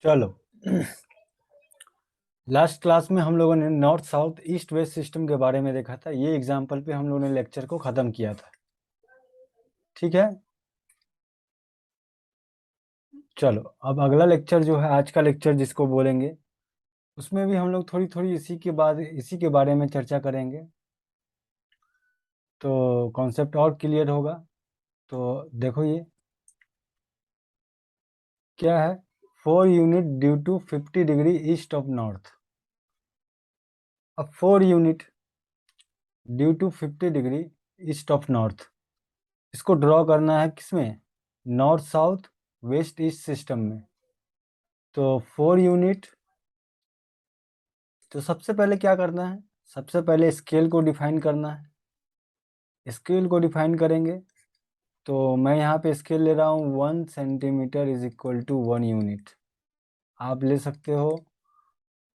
चलो last class में हम लोगों ने north south east west system के बारे में देखा था। ये एग्जाम्पल पे हम लोगों ने लेक्चर को ख़त्म किया था। ठीक है, चलो अब अगला लेक्चर जो है आज का लेक्चर जिसको बोलेंगे, उसमें भी हम लोग थोड़ी थोड़ी इसी के बारे में चर्चा करेंगे, तो कॉन्सेप्ट और क्लियर होगा। तो देखो ये क्या है, 4 unit due to 50 degree east of north. अब 4 unit due to 50 degree east of north, इसको ड्रॉ करना है किसमें, north south west east system में। तो 4 यूनिट, तो सबसे पहले क्या करना है, सबसे पहले स्केल को डिफाइन करना है। स्केल को डिफाइन करेंगे तो मैं यहाँ पे स्केल ले रहा हूँ 1 centimetre is equal to 1 unit. आप ले सकते हो,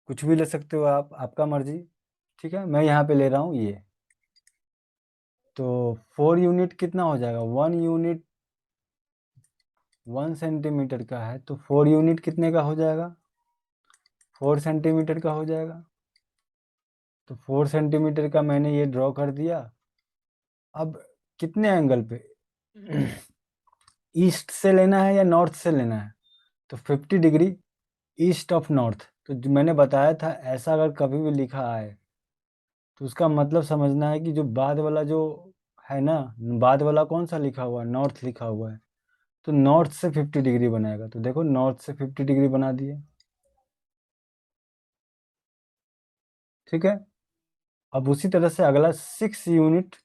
कुछ भी ले सकते हो आप, आपका मर्जी। ठीक है, मैं यहाँ पे ले रहा हूँ ये। तो 4 यूनिट कितना हो जाएगा, 1 यूनिट 1 सेंटीमीटर का है, तो 4 यूनिट कितने का हो जाएगा, 4 सेंटीमीटर का हो जाएगा। तो 4 सेंटीमीटर का मैंने ये ड्रॉ कर दिया। अब कितने एंगल पे, ईस्ट से लेना है या नॉर्थ से लेना है, तो 50 डिग्री ईस्ट ऑफ नॉर्थ। तो जो मैंने बताया था, ऐसा अगर कभी भी लिखा आए तो उसका मतलब समझना है कि जो बाद वाला जो है ना, बाद वाला कौन सा लिखा हुआ है, नॉर्थ लिखा हुआ है, तो नॉर्थ से 50 डिग्री बनाएगा। तो देखो नॉर्थ से 50 डिग्री बना दिए। ठीक है, अब उसी तरह से अगला 6 unit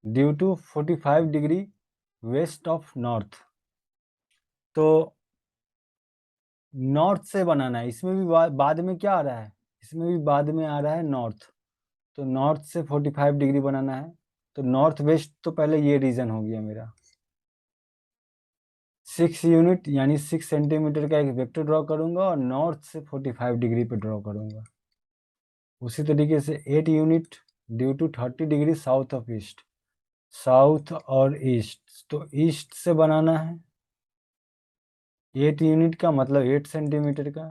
due to 45 degree west of north. तो नॉर्थ से बनाना है, इसमें भी बाद में क्या आ रहा है, इसमें भी बाद में आ रहा है नॉर्थ। तो नॉर्थ से 45 डिग्री बनाना है। तो नॉर्थ वेस्ट तो पहले ये रीजन हो गया मेरा। 6 यूनिट यानी 6 सेंटीमीटर का एक वेक्टर ड्रॉ करूंगा और नॉर्थ से 45 डिग्री पे ड्रॉ करूंगा। उसी तरीके से 8 unit due to 30 degree south of east, south और ईस्ट, तो ईस्ट से बनाना है। 8 यूनिट का मतलब 8 सेंटीमीटर का,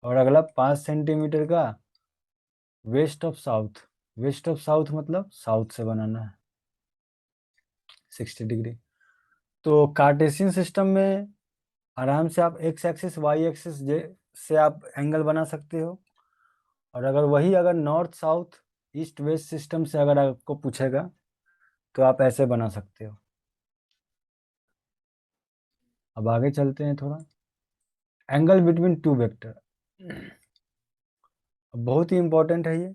और अगला 5 सेंटीमीटर का west of south. West of south मतलब साउथ से बनाना है 60 डिग्री। तो कार्टेशियन सिस्टम में आराम से आप एक्स एक्सिस वाई एक्सिस से आप एंगल बना सकते हो। और अगर north south east west system से अगर आपको पूछेगा तो आप ऐसे बना सकते हो। अब आगे चलते हैं थोड़ा, एंगल बिटवीन टू वेक्टर, बहुत ही इंपॉर्टेंट है ये,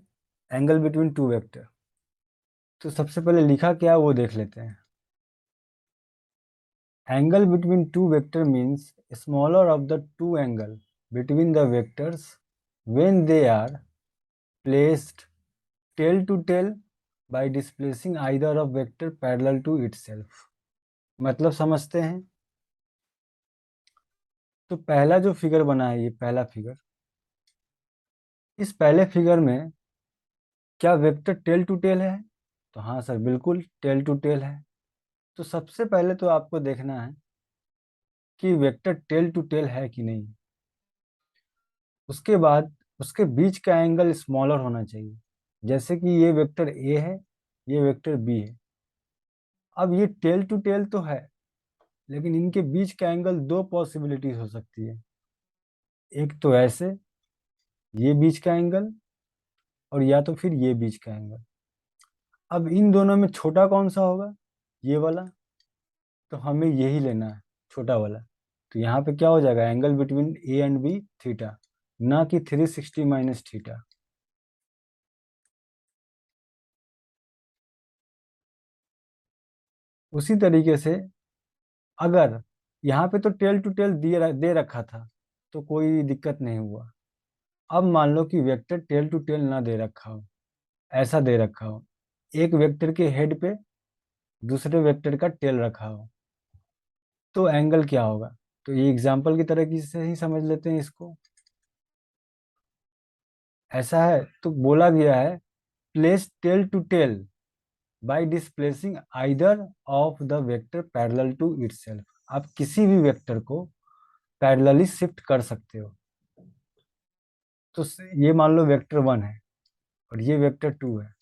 एंगल बिटवीन टू वेक्टर। तो सबसे पहले लिखा क्या है वो देख लेते हैं। Angle between two vector means smaller of the two angle between the vectors when they are placed tail to tail by displacing either of vector parallel to itself. मतलब समझते हैं। तो पहला जो फिगर बना है, ये पहला फिगर, इस पहले फिगर में क्या वेक्टर टेल टू टेल है, तो हाँ सर बिल्कुल टेल टू टेल है। तो सबसे पहले तो आपको देखना है कि वेक्टर टेल टू टेल है कि नहीं। उसके बाद उसके बीच का एंगल स्मॉलर होना चाहिए। जैसे कि ये वेक्टर ए है, ये वेक्टर बी है। अब ये टेल टू टेल तो है, लेकिन इनके बीच का एंगल दो पॉसिबिलिटीज हो सकती है। एक तो ऐसे, ये बीच का एंगल, और या तो फिर ये बीच का एंगल। अब इन दोनों में छोटा कौन सा होगा, ये वाला। तो हमें यही लेना है, छोटा वाला। तो यहाँ पे क्या हो जाएगा, angle between A and B theta, ना कि 360 माइनस थीटा। उसी तरीके से अगर यहाँ पे तो टेल टू टेल दे रखा था तो कोई दिक्कत नहीं हुआ। अब मान लो कि वेक्टर टेल टू टेल ना दे रखा हो, ऐसा दे रखा हो, एक वेक्टर के हेड पे दूसरे वेक्टर का टेल रखा हो, तो एंगल क्या होगा। तो ये एग्जाम्पल की तरह से ही समझ लेते हैं इसको। ऐसा है तो बोला गया है, place tail to tail by displacing either of the vector parallel to itself. आप किसी भी वेक्टर को पैरेलली शिफ्ट कर सकते हो। तो ये मान लो वेक्टर 1 है और ये वेक्टर 2 है,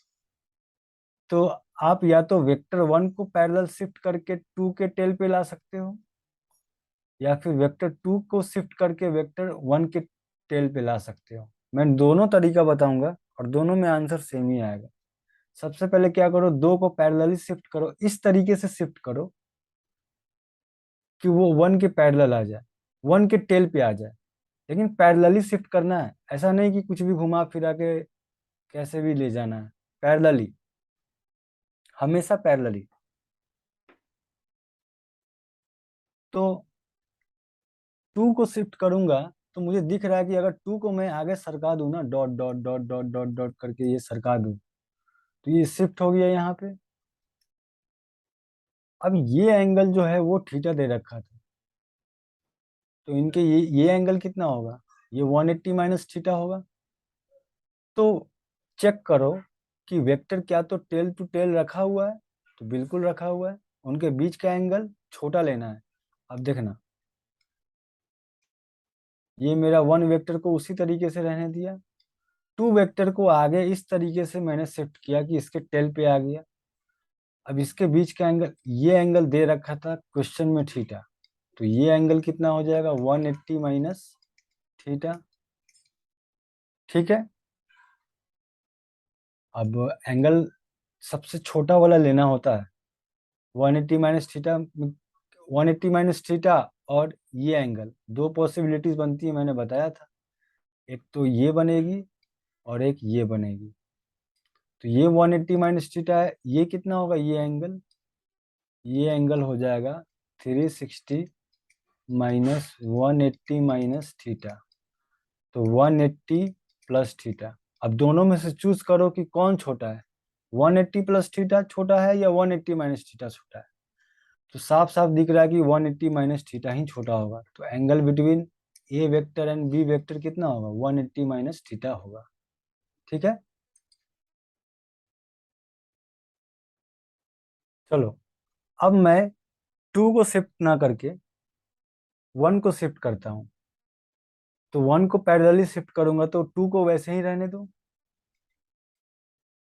तो आप या तो वेक्टर 1 को पैरेलल शिफ्ट करके 2 के टेल पे ला सकते हो, या फिर वेक्टर 2 को शिफ्ट करके वेक्टर 1 के टेल पे ला सकते हो। मैं दोनों तरीका बताऊंगा और दोनों में आंसर सेम ही आएगा। सबसे पहले क्या करो, 2 को पैरेलली शिफ्ट करो, इस तरीके से शिफ्ट करो कि वो 1 के पैरेलल आ जाए, 1 के टेल पे आ जाए। लेकिन पैरेलली शिफ्ट करना है, ऐसा नहीं कि कुछ भी घुमा फिरा के कैसे भी ले जाना है। पैरेलली, हमेशा पैरेलली। तो 2 को शिफ्ट करूंगा तो मुझे दिख रहा है कि अगर 2 को मैं आगे सरका दूं ना, dot dot dot dot dot dot करके ये सरका दूं, तो ये शिफ्ट हो गया यहाँ पे। अब ये एंगल जो है वो थीटा दे रखा था, तो इनके ये एंगल कितना होगा, ये 180 माइनस थीटा होगा। तो चेक करो कि वेक्टर क्या तो टेल टू टेल रखा हुआ है, तो बिल्कुल रखा हुआ है। उनके बीच का एंगल छोटा लेना है। अब देखना, ये मेरा 1 वेक्टर को उसी तरीके से रहने दिया, 2 वेक्टर को आगे इस तरीके से मैंने शिफ्ट किया कि इसके टेल पे आ गया। अब इसके बीच का एंगल, ये एंगल दे रखा था क्वेश्चन में थीटा, तो ये एंगल कितना हो जाएगा, 180 माइनस थीटा। ठीक है। अब एंगल सबसे छोटा वाला लेना होता है, 180 माइनस थीटा, 180 माइनस थीटा। और ये एंगल, दो पॉसिबिलिटीज बनती है, मैंने बताया था। एक तो ये बनेगी और एक ये बनेगी। तो ये 180 माइनस थीटा है, ये कितना होगा, ये एंगल हो जाएगा 360 माइनस 180 माइनस थीटा, तो 180 प्लस थीटा। अब दोनों में से चूज करो कि कौन छोटा है, 180 प्लस थीटा छोटा है या 180 माइनस थीटा छोटा है। तो साफ साफ दिख रहा है कि 180 माइनस थीटा ही छोटा होगा, तो angle between A vector and B vector कितना होगा, 180 माइनस थीटा होगा। ठीक है। चलो, अब मैं 2 को शिफ्ट ना करके 1 को शिफ्ट करता हूँ। तो 1 को पैरेलली शिफ्ट करूंगा तो 2 को वैसे ही रहने दो।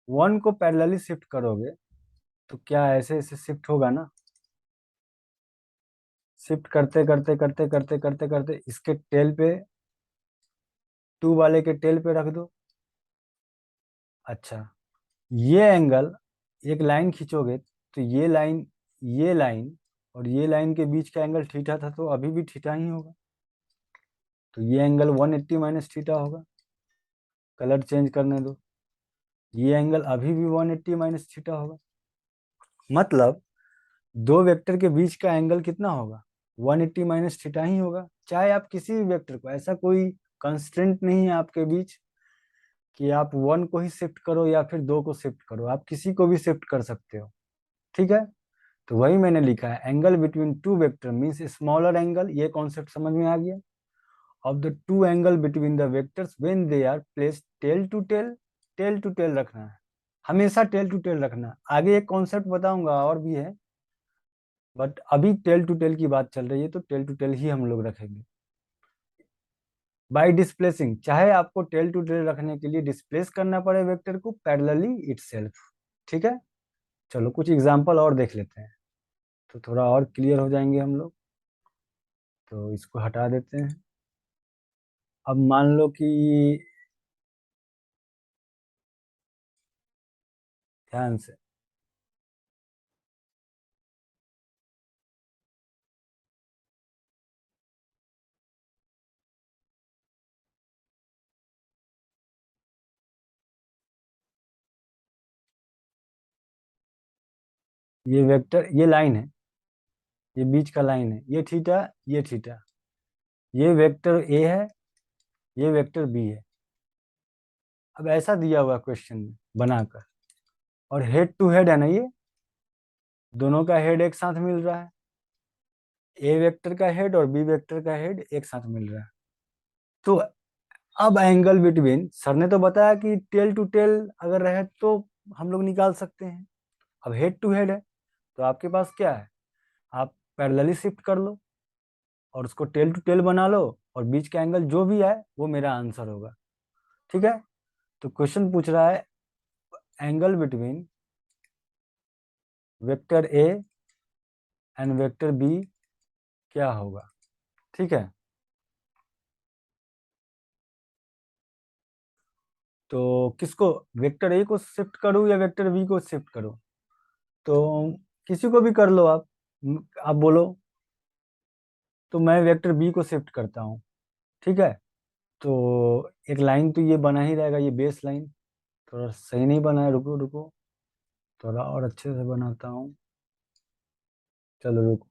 1 को पैरेलली शिफ्ट करोगे तो क्या ऐसे ऐसे शिफ्ट होगा ना, शिफ्ट करते करते करते करते करते करते इसके टेल पे, 2 वाले के टेल पे रख दो। अच्छा, ये एंगल, एक लाइन खींचोगे तो ये लाइन और ये लाइन के बीच का एंगल थीटा था, तो अभी भी थीटा ही होगा। तो ये एंगल 180 माइनस थीटा होगा। कलर चेंज करने दो, ये एंगल अभी भी 180 माइनस थीटा होगा। मतलब दो वेक्टर के बीच का एंगल कितना होगा, 180 माइनस थीटा ही होगा। चाहे आप किसी भी वेक्टर को, ऐसा कोई कंस्ट्रेंट नहीं है आपके बीच कि आप 1 को ही शिफ्ट करो या फिर 2 को शिफ्ट करो, आप किसी को भी शिफ्ट कर सकते हो। ठीक है। तो वही मैंने लिखा है, angle between two vector means smaller angle, ये कॉन्सेप्ट समझ में आ गया। Of the two angle between the vectors when they are placed tail to tail, tail to tail रखना है, हमेशा टेल टू टेल रखना। आगे एक कॉन्सेप्ट बताऊंगा और भी है, बट अभी टेल टू टेल की बात चल रही है तो टेल टू टेल ही हम लोग रखेंगे। बाय डिस्प्लेसिंग, चाहे आपको टेल टू टेल रखने के लिए डिस्प्लेस करना पड़े वेक्टर को पैरेलली इटसेल्फ। ठीक है। चलो कुछ एग्जांपल और देख लेते हैं, तो थोड़ा और क्लियर हो जाएंगे हम लोग। तो इसको हटा देते हैं। अब मान लो कि, ध्यान से, ये वेक्टर, ये लाइन है, ये बीच का लाइन है, ये थीटा, ये थीटा, ये वेक्टर ए है, ये वेक्टर बी है। अब ऐसा दिया हुआ क्वेश्चन में बनाकर, और हेड टू हेड है ना, ये दोनों का हेड एक साथ मिल रहा है, ए वेक्टर का हेड और बी वेक्टर का हेड एक साथ मिल रहा है। तो अब एंगल बिटवीन, सर ने तो बताया कि टेल टू टेल अगर रहे तो हम लोग निकाल सकते हैं। अब हेड टू हेड है तो आपके पास क्या है, आप पैरेलली शिफ्ट कर लो और उसको टेल टू टेल बना लो, और बीच का एंगल जो भी आए वो मेरा आंसर होगा। ठीक है। तो क्वेश्चन पूछ रहा है angle between vector A and vector B क्या होगा। ठीक है, तो किसको, वेक्टर ए को शिफ्ट करूं या वेक्टर बी को शिफ्ट करूं? तो किसी को भी कर लो आप। आप बोलो। तो मैं वेक्टर बी को शिफ्ट करता हूँ। ठीक है। तो एक लाइन तो ये बना ही रहेगा, ये बेस लाइन। थोड़ा सही नहीं बना है, रुको रुको, थोड़ा और अच्छे से बनाता हूँ। चलो रुको,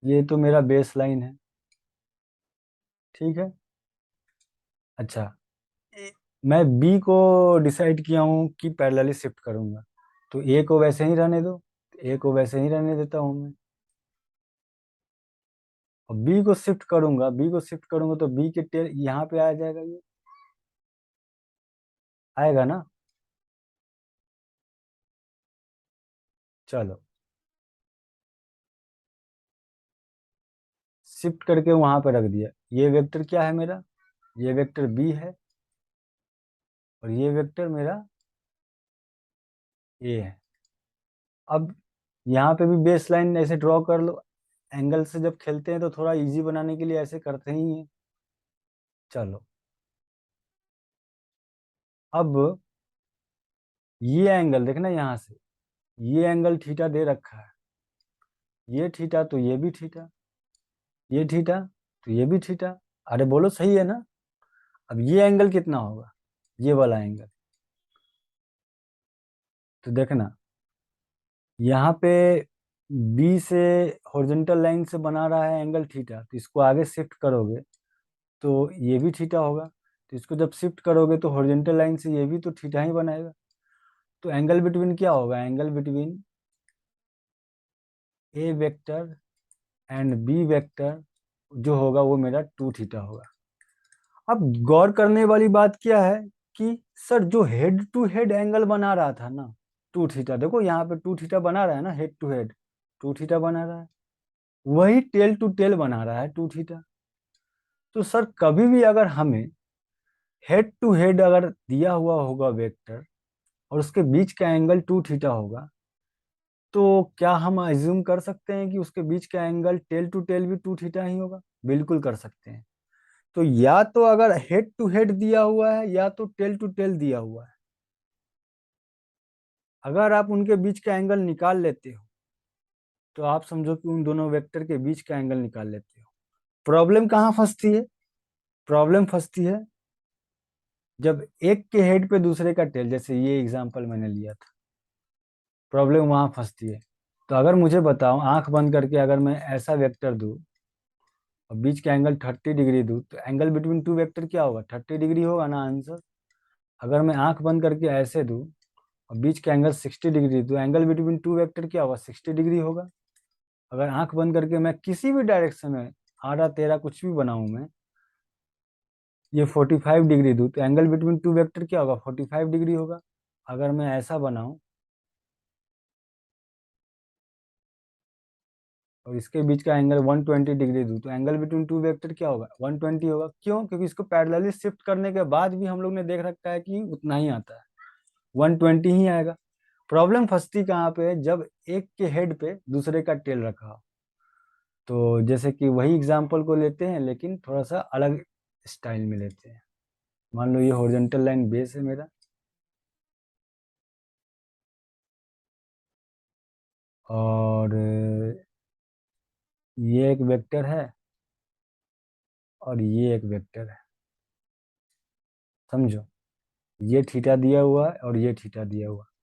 ये तो मेरा बेस लाइन है। ठीक है। अच्छा, मैं बी को डिसाइड किया हूँ कि पैरेलली शिफ्ट करूंगा, तो ए को वैसे ही रहने दो। ए को वैसे ही रहने देता हूँ मैं। और बी को शिफ्ट करूंगा तो बी के टेल यहाँ पे आ जाएगा, ये आएगा ना। चलो, शिफ्ट करके वहां पे रख दिया। ये वेक्टर क्या है मेरा, ये वेक्टर बी है, और ये वेक्टर मेरा ए है। अब यहाँ पे भी बेस लाइन ऐसे ड्रॉ कर लो। एंगल से जब खेलते हैं तो थोड़ा इजी बनाने के लिए ऐसे करते ही हैं। चलो, अब ये एंगल देखना यहाँ से, ये एंगल थीटा दे रखा है, ये थीटा तो ये भी थीटा, ये थीटा तो ये भी थीटा। अरे बोलो, सही है ना। अब ये एंगल कितना होगा, ये वाला एंगल। तो देखना, यहाँ पे बी से हॉरिजॉन्टल लाइन से बना रहा है एंगल थीटा, तो इसको आगे शिफ्ट करोगे तो ये भी थीटा होगा। तो इसको जब शिफ्ट करोगे तो हॉरिजॉन्टल लाइन से ये भी तो थीटा ही बनाएगा। तो एंगल बिटवीन क्या होगा, angle between A vector and B vector जो होगा वो मेरा टू थीटा होगा। अब गौर करने वाली बात क्या है कि सर जो हेड टू हेड एंगल बना रहा था ना, टू थीटा, देखो यहाँ पे टू थीटा बना रहा है ना, head to head two theta बना रहा है, वही टेल टू टेल बना रहा है टू थीटा। तो सर कभी भी अगर हमें हेड टू हेड अगर दिया हुआ होगा वेक्टर और उसके बीच का एंगल टू थीटा होगा, तो क्या हम अज्यूम कर सकते हैं कि उसके बीच का एंगल टेल टू टेल भी टू थीटा ही होगा? बिल्कुल कर सकते हैं। तो या तो अगर हेड टू हेड दिया हुआ है या तो टेल टू टेल दिया हुआ है, अगर आप उनके बीच का एंगल निकाल लेते हो तो आप समझो कि उन दोनों वेक्टर के बीच का एंगल निकाल लेते हो। प्रॉब्लम कहाँ फंसती है, प्रॉब्लम फंसती है जब एक के हेड पे दूसरे का टेल, जैसे ये एग्जांपल मैंने लिया था, प्रॉब्लम वहां फंसती है। तो अगर मुझे बताओ, आंख बंद करके अगर मैं ऐसा वेक्टर दूं और बीच का एंगल 30 डिग्री दूं, तो एंगल बिटवीन टू वेक्टर क्या होगा, 30 डिग्री होगा ना आंसर। अगर मैं आंख बंद करके ऐसे दूं और बीच का एंगल 60 डिग्री, तो एंगल बिटवीन टू वेक्टर क्या होगा, 60 डिग्री होगा। अगर आंख बंद करके मैं किसी भी डायरेक्शन में आड़ा तेरा कुछ भी बनाऊं मैं, ये 45 डिग्री दूं, तो एंगल बिटवीन टू वेक्टर क्या होगा, 45 डिग्री होगा। अगर मैं ऐसा बनाऊं और इसके बीच का एंगल 120 डिग्री दूं, तो एंगल बिटवीन टू वेक्टर क्या होगा, 120 होगा। क्यों? क्योंकि इसको पैरेलली शिफ्ट करने के बाद भी हम लोग ने देख रखा है कि उतना ही आता है, 120 ही आएगा। प्रॉब्लम फंसती कहाँ पे है, जब एक के हेड पे दूसरे का टेल रखा हो। तो जैसे कि वही एग्जाम्पल को लेते हैं लेकिन थोड़ा सा अलग स्टाइल में लेते हैं। मान लो ये हॉरिजॉन्टल लाइन बेस है मेरा, और ये एक वेक्टर है और ये एक वेक्टर है, समझो। ये थीटा दिया हुआ है और ये थीटा दिया हुआ है।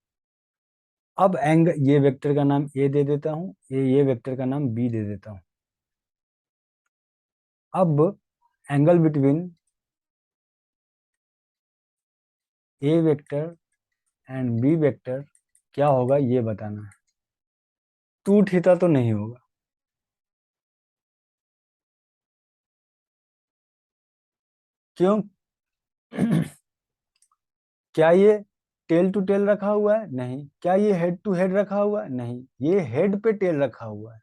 अब ये वेक्टर का नाम ए दे देता हूँ, ये वेक्टर का नाम बी दे देता हूँ। अब angle between A vector and B vector क्या होगा ये बताना है। टू थीटा तो नहीं होगा। क्यों? क्या ये टेल टू टेल रखा हुआ है? नहीं। क्या ये हेड टू हेड रखा हुआ है? नहीं, ये हेड पे टेल रखा हुआ है।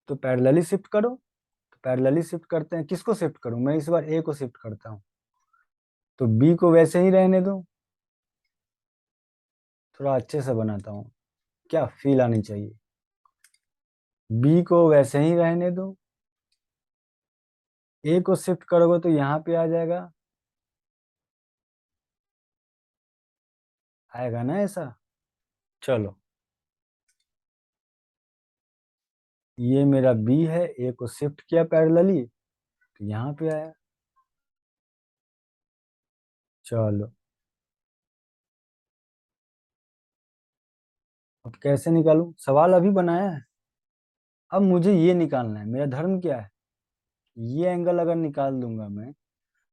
तो पैरेलली शिफ्ट करो, पैरेलली शिफ्ट करते हैं। किसको शिफ्ट करूं मैं? इस बार ए को शिफ्ट करता हूं, तो बी को वैसे ही रहने दो। थोड़ा अच्छे से बनाता हूँ, क्या फील आनी चाहिए। बी को वैसे ही रहने दो, ए को शिफ्ट करोगे तो यहाँ पे आ जाएगा, आएगा ना ऐसा। चलो, ये मेरा बी है, ए को शिफ्ट किया पैरेलली तो यहाँ पे आया। चलो, अब कैसे निकालूं? सवाल अभी बनाया है, अब मुझे ये निकालना है। मेरा धर्म क्या है? ये एंगल अगर निकाल दूंगा मैं,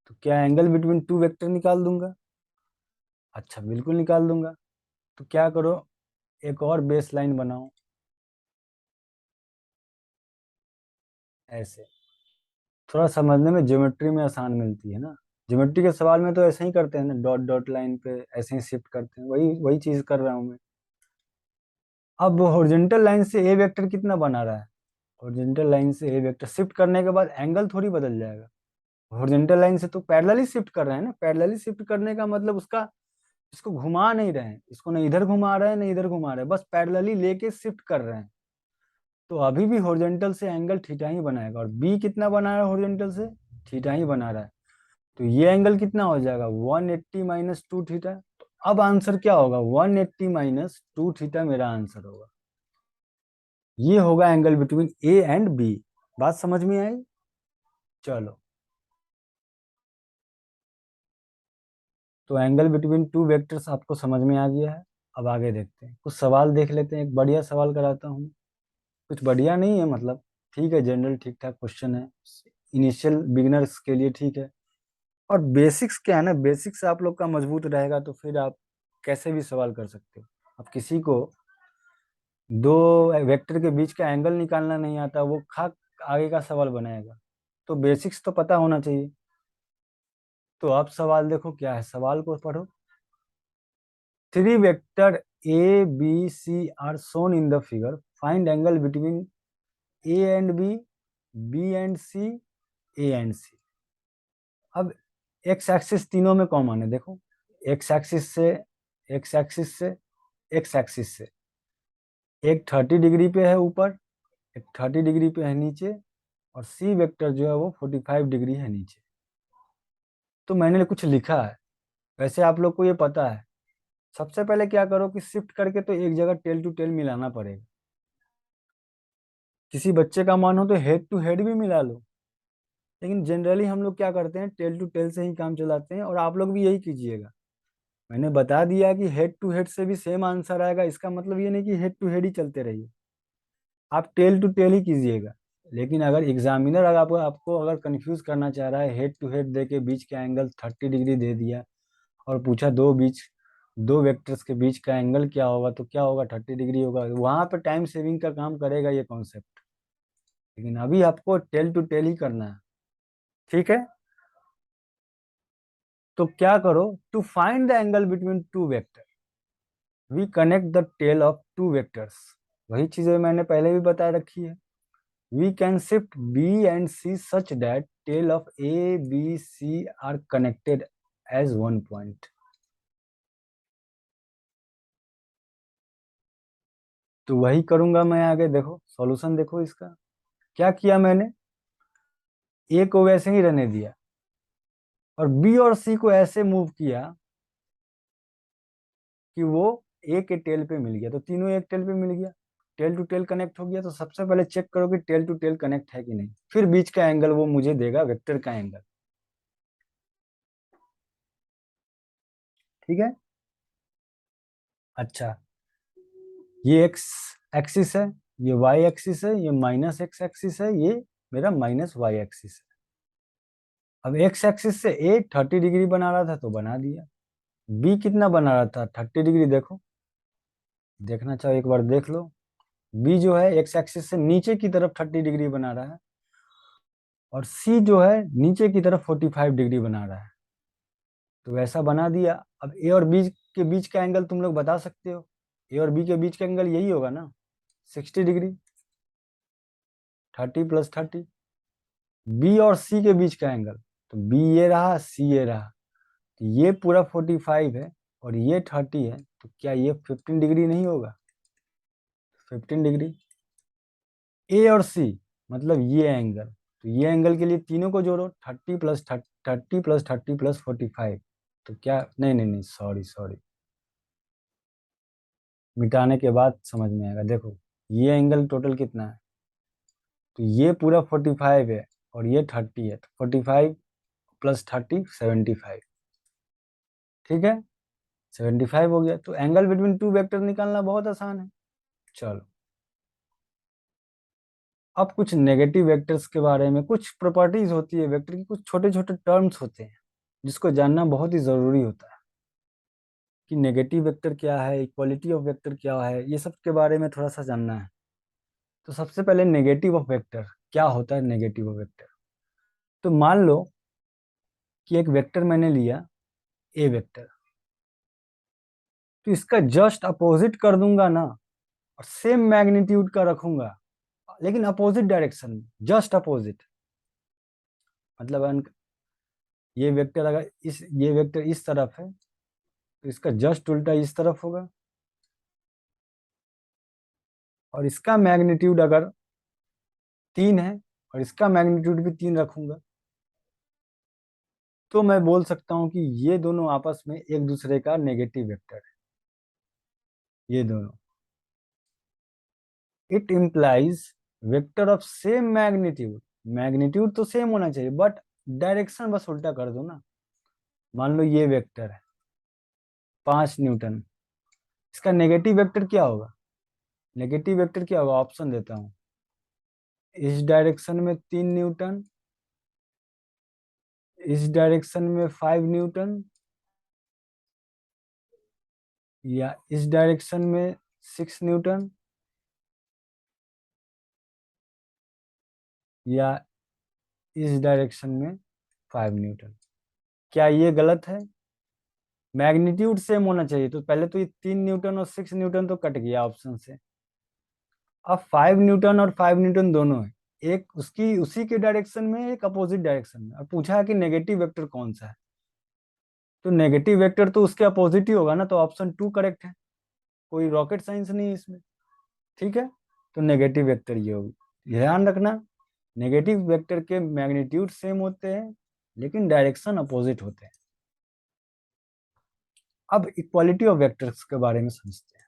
तो क्या एंगल बिटवीन टू वेक्टर निकाल दूंगा? अच्छा, बिल्कुल निकाल दूंगा। तो क्या करो, एक और बेस लाइन बनाओ ऐसे। थोड़ा समझने में, ज्योमेट्री में आसान मिलती है ना। ज्योमेट्री के सवाल में तो ऐसे ही करते हैं ना, डॉट डॉट लाइन पे ऐसे ही शिफ्ट करते हैं, वही वही चीज कर रहा हूँ मैं। अब हॉरिजॉन्टल लाइन से ए वेक्टर कितना बना रहा है? हॉरिजॉन्टल लाइन से ए वेक्टर शिफ्ट करने के बाद एंगल थोड़ी बदल जाएगा। हॉरिजॉन्टल लाइन से तो पैरेलली शिफ्ट कर रहे हैं ना। पैरेलली शिफ्ट करने का मतलब उसका, इसको घुमा नहीं रहे हैं, इसको नहीं इधर घुमा रहे हैं नहीं इधर घुमा रहे हैं, बस पैरेलली लेके शिफ्ट कर रहे हैं। तो अभी भी हॉरिजॉन्टल से एंगल थीटा ही बनाएगा। और बी कितना बना रहा है हॉरिजॉन्टल से? थीटा ही बना रहा है। तो ये एंगल कितना हो जाएगा? 180 माइनस टू थीटा। तो अब आंसर क्या होगा? 180 माइनस टू थीटा मेरा आंसर होगा। ये होगा angle between A and B. बात समझ में आई? चलो, तो एंगल बिटवीन टू वेक्टर्स आपको समझ में आ गया है। अब आगे देखते हैं, कुछ सवाल देख लेते हैं। एक बढ़िया सवाल कराता हूँ। कुछ बढ़िया नहीं है मतलब, ठीक है, जनरल ठीक ठाक क्वेश्चन है, इनिशियल बिगिनर्स के लिए ठीक है। और बेसिक्स क्या है ना, बेसिक्स आप लोग का मजबूत रहेगा तो फिर आप कैसे भी सवाल कर सकते हो। अब किसी को दो वेक्टर के बीच का एंगल निकालना नहीं आता, वो खाक आगे का सवाल बनाएगा। तो बेसिक्स तो पता होना चाहिए। तो अब सवाल देखो क्या है, सवाल को पढ़ो। Three vector a B C are shown in the figure, find angle between A and b and c, a and c. अब एक्स एक्सिस तीनों में कॉमन है, देखो। एक्स एक्सिस से, एक्स एक्सिस से, एक्स एक्सिस से एक 30 डिग्री पे है ऊपर, एक 30 डिग्री पे है नीचे, और सी वेक्टर जो है वो 45 डिग्री है नीचे। तो मैंने कुछ लिखा है, वैसे आप लोग को ये पता है। सबसे पहले क्या करो कि शिफ्ट करके तो एक जगह टेल टू टेल मिलाना पड़ेगा। किसी बच्चे का मन हो तो हेड टू हेड भी मिला लो, लेकिन जनरली हम लोग क्या करते हैं, टेल टू टेल से ही काम चलाते हैं, और आप लोग भी यही कीजिएगा। मैंने बता दिया कि हेड टू हेड से भी सेम आंसर आएगा, इसका मतलब ये नहीं कि हेड टू हेड ही चलते रहिए, आप टेल टू टेल ही कीजिएगा। लेकिन अगर एग्जामिनर अगर आपको अगर कंफ्यूज करना चाह रहा है, हेड टू हेड दे के बीच का एंगल 30 डिग्री दे दिया और पूछा दो वेक्टर्स के बीच का एंगल क्या होगा, तो क्या होगा? 30 डिग्री होगा। वहां पे टाइम सेविंग का काम करेगा ये कॉन्सेप्ट, लेकिन अभी आपको टेल टू टेल ही करना है। ठीक है, तो क्या करो, to find the angle between two vector we connect the tail of two vectors. वही चीजें मैंने पहले भी बता रखी है। We can shift B and C such that tail of A B C are connected as one point. तो वही करूंगा मैं आगे। देखो सॉल्यूशन देखो इसका। क्या किया मैंने, ए को वैसे ही रहने दिया, और बी और सी को ऐसे मूव किया कि वो ए के टेल पे मिल गया, तो तीनों एक टेल पे मिल गया, टेल टू टेल कनेक्ट हो गया। तो सबसे पहले चेक करो कि टेल टू टेल कनेक्ट है कि नहीं, फिर बीच का एंगल वो मुझे देगा, वेक्टर का एंगल। ठीक है। अच्छा, ये एक्स एक्सिस है, ये वाई एक्सिस है, ये माइनस एक्स एक्सिस है, ये मेरा माइनस वाई एक्सिस है। अब एक्स एक्सिस से ए 30 डिग्री बना रहा था तो बना दिया, बी कितना बना रहा था? 30 डिग्री। देखो, देखना चाहो एक बार देख लो। बी जो है एक्स एक्सिस से नीचे की तरफ 30 डिग्री बना रहा है, और सी जो है नीचे की तरफ 45 डिग्री बना रहा है। तो वैसा बना दिया। अब ए और बी के बीच का एंगल तुम लोग बता सकते हो, ए और बी के बीच का एंगल यही होगा ना, 60 डिग्री। 30 प्लस 30, बी और सी के बीच का एंगल, तो बी ये रहा, सी ये रहा, तो ये पूरा 45 है और ये 30 है, तो क्या ये 15 डिग्री नहीं होगा? 15 डिग्री। ए और सी मतलब ये एंगल, तो ये एंगल के लिए तीनों को जोड़ो, 30 + 30 + 30 + 45, तो क्या, नहीं नहीं नहीं, सॉरी सॉरी, मिटाने के बाद समझ में आएगा। देखो ये एंगल टोटल कितना है, तो ये पूरा 45 है और ये 30 है, तो 45 + 30 75। ठीक है, 75 हो गया। तो एंगल बिटवीन टू वेक्टर निकालना बहुत आसान है। चलो, अब कुछ नेगेटिव वेक्टर्स के बारे में, कुछ प्रॉपर्टीज होती है वेक्टर की, कुछ छोटे छोटे टर्म्स होते हैं जिसको जानना बहुत ही जरूरी होता है कि नेगेटिव वेक्टर क्या है, इक्वालिटी ऑफ वेक्टर क्या है, ये सब के बारे में थोड़ा सा जानना है। तो सबसे पहले नेगेटिव ऑफ वेक्टर क्या होता है। नेगेटिव ऑफ वेक्टर, तो मान लो कि एक वेक्टर मैंने लिया, ए वेक्टर, तो इसका जस्ट अपोजिट कर दूंगा ना, और सेम मैग्नीट्यूड का रखूंगा, लेकिन अपोजिट डायरेक्शन में, जस्ट अपोजिट, मतलब ये वेक्टर अगर ये वेक्टर इस तरफ है, तो इसका जस्ट उल्टा इस तरफ होगा, और इसका मैग्नीट्यूड अगर 3 है और इसका मैग्नीट्यूड भी 3 रखूंगा, तो मैं बोल सकता हूं कि ये दोनों आपस में एक दूसरे का नेगेटिव वेक्टर है, ये दोनों। It implies vector of same magnitude, magnitude तो सेम होना चाहिए बट डायरेक्शन बस उल्टा कर दो ना। मान लो ये वेक्टर है 5 न्यूटन, इसका नेगेटिव वेक्टर क्या होगा? नेगेटिव वेक्टर क्या होगा, ऑप्शन देता हूँ। इस डायरेक्शन में 3 न्यूटन, इस डायरेक्शन में 5 न्यूटन, या इस डायरेक्शन में 6 न्यूटन, या इस डायरेक्शन में 5 न्यूटन। क्या ये गलत है? मैग्नीट्यूड सेम होना चाहिए, तो पहले तो ये 3 न्यूटन और 6 न्यूटन तो कट गया ऑप्शन से। अब 5 न्यूटन और 5 न्यूटन दोनों है, एक उसकी उसी के डायरेक्शन में, एक अपोजिट डायरेक्शन में। अब पूछा है कि नेगेटिव वेक्टर कौन सा है, तो नेगेटिव वेक्टर तो उसके अपोजिट ही होगा ना, तो ऑप्शन 2 करेक्ट है, कोई रॉकेट साइंस नहीं है इसमें। ठीक है, तो नेगेटिव वेक्टर ये होगी। ध्यान रखना, नेगेटिव वेक्टर के मैग्नीट्यूड सेम होते हैं लेकिन डायरेक्शन अपोजिट होते हैं। अब इक्वालिटी ऑफ वेक्टर्स के बारे में समझते हैं।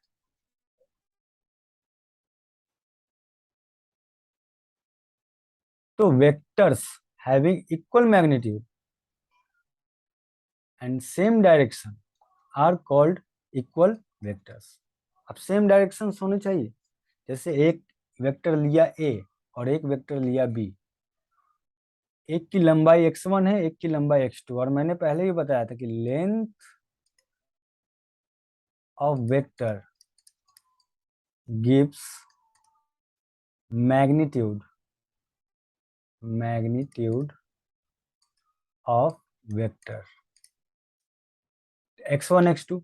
तो vectors having equal magnitude and same direction are called equal vectors. अब सेम डायरेक्शन होने चाहिए, जैसे एक वेक्टर लिया ए और एक वेक्टर लिया बी, एक की लंबाई x1 है, एक की लंबाई x2, और मैंने पहले ही बताया था कि length of vector gives magnitude, magnitude of vector x1 x2।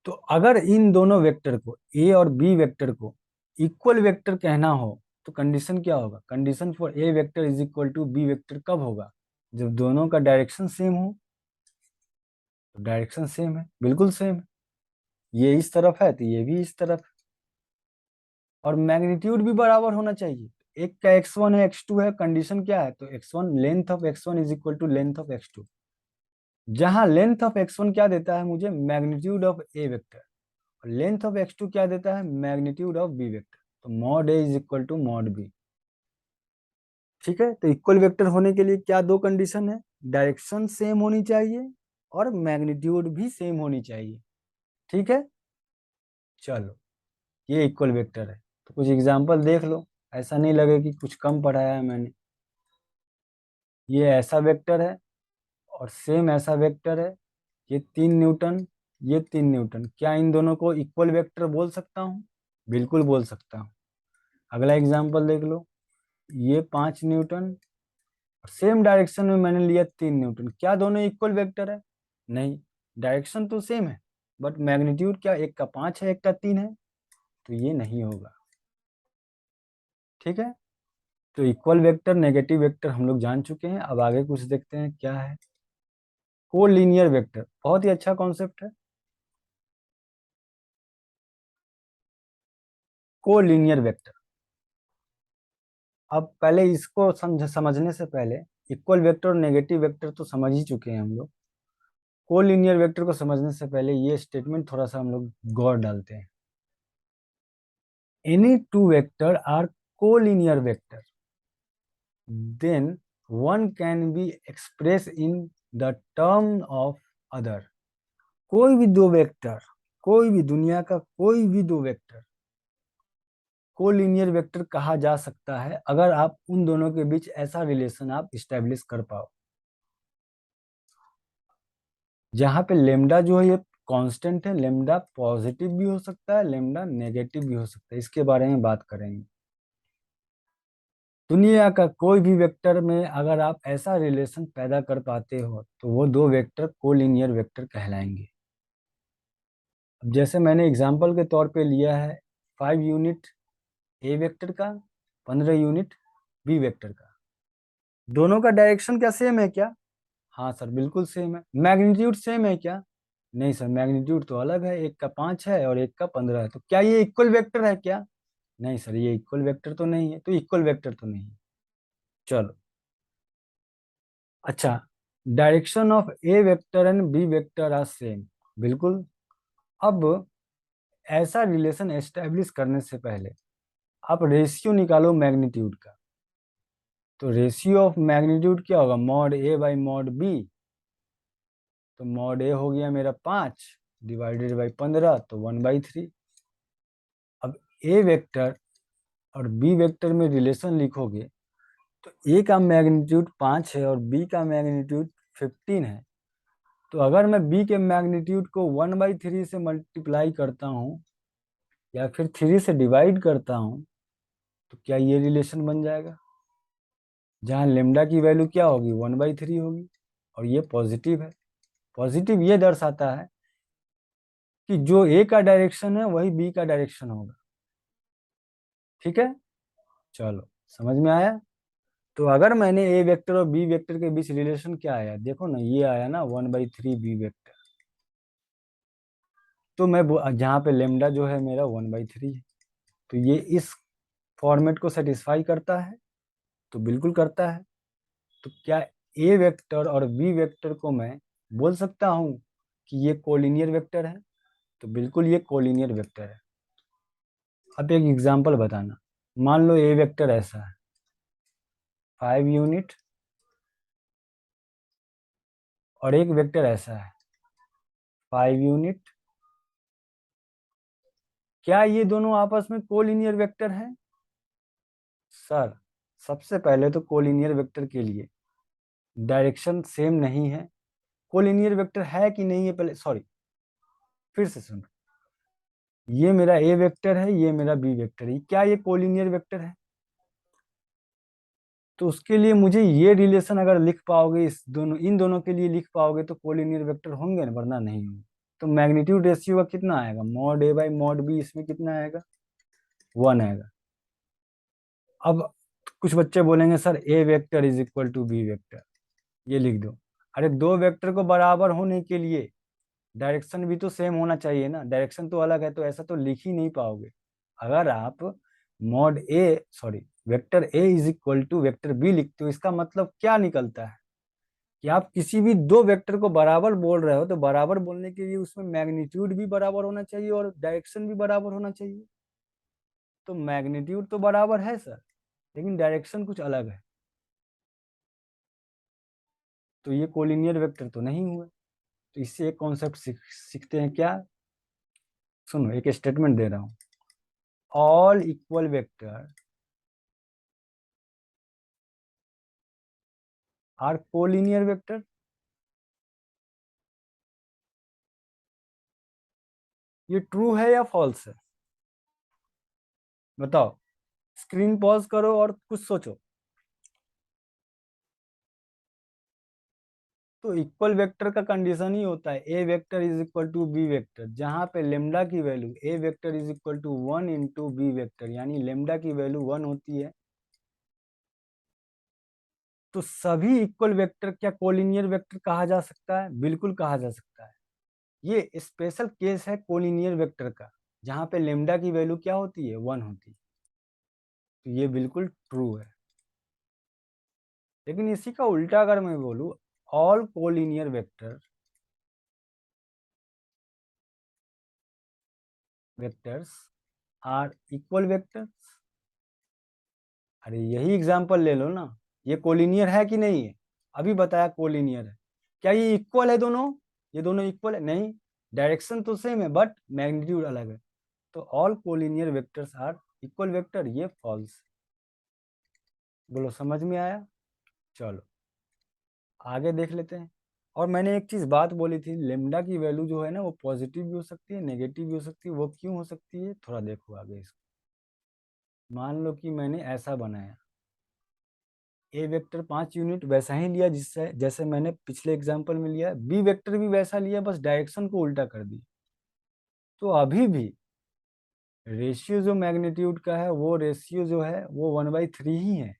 तो अगर इन दोनों वेक्टर को, ए और बी वेक्टर को इक्वल वेक्टर कहना हो, तो कंडीशन क्या होगा? Condition for A vector is equal to B vector कब होगा? जब दोनों का डायरेक्शन सेम हो। तो डायरेक्शन सेम है, बिल्कुल सेम है, ये इस तरफ है तो ये भी इस तरफ है, और मैग्नीट्यूड भी बराबर होना चाहिए। एक का x1 है, x2 है, कंडीशन क्या है? तो x1, length of x1 is equal to length of x2, जहां लेंथ ऑफ x1 क्या देता है मुझे? मैग्नीट्यूड ऑफ ए वेक्टर, और लेंथ ऑफ x2 क्या देता है? Magnitude of b vector. तो mod a is equal to mod b. ठीक है, तो इक्वल वेक्टर होने के लिए क्या दो कंडीशन है? डायरेक्शन सेम होनी चाहिए और मैग्नीट्यूड भी सेम होनी चाहिए। ठीक है, चलो, ये इक्वल वेक्टर है, तो कुछ एग्जांपल देख लो, ऐसा नहीं लगे कि कुछ कम पढ़ाया है मैंने। ये ऐसा वेक्टर है और सेम ऐसा वेक्टर है, ये 3 न्यूटन, ये 3 न्यूटन, क्या इन दोनों को इक्वल वेक्टर बोल सकता हूँ? बिल्कुल बोल सकता हूँ। अगला एग्जांपल देख लो, ये 5 न्यूटन, सेम डायरेक्शन में मैंने लिया 3 न्यूटन, क्या दोनों इक्वल वेक्टर है? नहीं, डायरेक्शन तो सेम है बट मैग्नीट्यूड क्या, एक का 5 है, एक का 3 है, तो ये नहीं होगा। ठीक है, तो इक्वल वेक्टर नेगेटिव वेक्टर हम लोग जान चुके हैं। अब आगे कुछ देखते हैं क्या है। कोलिनियर वेक्टर बहुत ही अच्छा कॉन्सेप्ट है। कोलिनियर वेक्टर, अब पहले इसको समझने से पहले इक्वल वेक्टर और नेगेटिव वेक्टर तो समझ ही चुके हैं हम लोग। कोलिनियर वेक्टर को समझने से पहले ये स्टेटमेंट थोड़ा सा हम लोग गौर डालते हैं। Any two vector are collinear vector, then one can be express in the term of other. कोई भी दो वेक्टर, कोई भी दुनिया का कोई भी दो वेक्टर कोलिनियर वेक्टर कहा जा सकता है अगर आप उन दोनों के बीच ऐसा रिलेशन आप इस्टेब्लिश कर पाओ जहां पे लेमडा जो है ये कांस्टेंट है। लेमडा पॉजिटिव भी हो सकता है, लेमडा नेगेटिव भी हो सकता है, इसके बारे में बात करेंगे। दुनिया का कोई भी वेक्टर में अगर आप ऐसा रिलेशन पैदा कर पाते हो तो वो दो वेक्टर कोलिनियर वेक्टर कहलाएंगे। अब जैसे मैंने एग्जांपल के तौर पे लिया है 5 यूनिट ए वेक्टर का, 15 यूनिट बी वेक्टर का। दोनों का डायरेक्शन क्या सेम है क्या? हाँ सर बिल्कुल सेम है। मैग्नीट्यूड सेम है क्या? नहीं सर, मैग्नीट्यूड तो अलग है, एक का 5 है और एक का 15 है। तो क्या ये इक्वल वेक्टर है क्या? नहीं सर, ये इक्वल वेक्टर तो नहीं है, तो इक्वल वेक्टर तो नहीं है। चलो, अच्छा, direction of A vector and B vector are same, बिल्कुल। अब ऐसा रिलेशन एस्टेब्लिश करने से पहले आप रेशियो निकालो मैग्नीट्यूड का। तो रेशियो ऑफ मैग्नीट्यूड क्या होगा? Mod A by mod B. तो मॉड ए हो गया मेरा 5 डिवाइडेड बाई 15, तो 1/3। अब ए वेक्टर और बी वेक्टर में रिलेशन लिखोगे तो ए का मैग्नीट्यूड 5 है और बी का मैग्नीट्यूड 15 है। तो अगर मैं बी के मैग्नीट्यूड को 1/3 से मल्टीप्लाई करता हूँ या फिर 3 से डिवाइड करता हूँ तो क्या ये रिलेशन बन जाएगा? जहाँ लेमडा की वैल्यू क्या होगी? 1/3 होगी और ये पॉजिटिव है। पॉजिटिव ये दर्शाता है कि जो ए का डायरेक्शन है वही बी का डायरेक्शन होगा। ठीक है, चलो समझ में आया। तो अगर मैंने ए वेक्टर और बी वेक्टर के बीच रिलेशन क्या आया, देखो ना, ये आया ना 1/3 बी वेक्टर। तो मैं जहाँ पे लेमडा जो है मेरा 1/3 है, तो ये इस फॉर्मेट को सेटिस्फाई करता है? तो बिल्कुल करता है। तो क्या ए वेक्टर और बी वेक्टर को मैं बोल सकता हूँ कि ये कोलिनियर वेक्टर है? तो बिल्कुल ये कोलिनियर वेक्टर है। अब एक एग्जांपल बताना। मान लो ए वेक्टर ऐसा है, 5 यूनिट, और एक वेक्टर ऐसा है 5 यूनिट। क्या ये दोनों आपस में कोलिनियर वेक्टर हैं? सर, सबसे पहले तो कोलिनियर वेक्टर के लिए डायरेक्शन सेम नहीं है। कोलिनियर वेक्टर है कि नहीं है, पहले सॉरी फिर से सुनो। ये मेरा ए वेक्टर है, ये मेरा बी वेक्टर है, क्या ये कोलिनियर वेक्टर है? तो उसके लिए मुझे ये रिलेशन अगर लिख पाओगे, इस दोनों इन दोनों के लिए लिख पाओगे तो कोलिनियर वेक्टर होंगे ना, वरना नहीं होंगे। तो मैग्नीट्यूड रेशियो का कितना आएगा? Mod A by mod B, इसमें कितना आएगा? 1 आएगा। अब कुछ बच्चे बोलेंगे sir A vector is equal to B vector, ये लिख दो। अरे दो वेक्टर को बराबर होने के लिए डायरेक्शन भी तो सेम होना चाहिए ना, डायरेक्शन तो अलग है, तो ऐसा तो लिख ही नहीं पाओगे। अगर आप mod A sorry vector A is equal to vector B लिखते हो, इसका मतलब क्या निकलता है कि आप किसी भी दो वेक्टर को बराबर बोल रहे हो तो बराबर बोलने के लिए उसमें मैग्नीट्यूड भी बराबर होना चाहिए और डायरेक्शन भी बराबर होना चाहिए। तो मैग्नीट्यूड तो बराबर है सर, लेकिन डायरेक्शन कुछ अलग है। तो ये कोलिनियर वेक्टर तो नहीं हुए। तो इससे एक कॉन्सेप्ट सीखते हैं क्या? सुनो, एक स्टेटमेंट दे रहा हूं। All equal vector are collinear vector. ये ट्रू है या फॉल्स है? बताओ। स्क्रीन पॉज करो और कुछ सोचो। तो इक्वल वेक्टर का कंडीशन ही होता है a vector is equal to B vector, जहां पे लेमडा की value a vector is equal to 1 into b vector, यानी लेमडा की वैल्यू 1 होती है तो सभी इक्वल वेक्टर क्या कोलिनियर वेक्टर कहा जा सकता है? बिल्कुल कहा जा सकता है। ये स्पेशल केस है कोलिनियर वेक्टर का, जहां पे लेमडा की वैल्यू क्या होती है? 1 होती है। तो ये बिल्कुल ट्रू है। लेकिन इसी का उल्टा अगर मैं बोलूं, all collinear vectors are equal vectors. अरे यही एग्जांपल ले लो ना, ये कोलिनियर है कि नहीं है? अभी बताया कोलिनियर है। क्या ये इक्वल है दोनों? ये दोनों इक्वल है? नहीं, डायरेक्शन तो सेम है बट मैग्नीट्यूड अलग है। तो all collinear vectors are equal vector, ये फॉल्स। बोलो समझ में आया? चलो आगे देख लेते हैं। और मैंने एक चीज बात बोली थी, लेमडा की वैल्यू जो है ना, वो पॉजिटिव भी हो सकती है, नेगेटिव भी हो सकती है। वो क्यों हो सकती है, थोड़ा देखो आगे इसको। मान लो कि मैंने ऐसा बनाया, ए वेक्टर 5 यूनिट वैसा ही लिया जिससे जैसे मैंने पिछले एग्जांपल में लिया, बी वेक्टर भी वैसा लिया, बस डायरेक्शन को उल्टा कर दी। तो अभी भी रेशियो जो मैग्नीट्यूड का है, वो रेशियो जो है वो 1/3 ही है।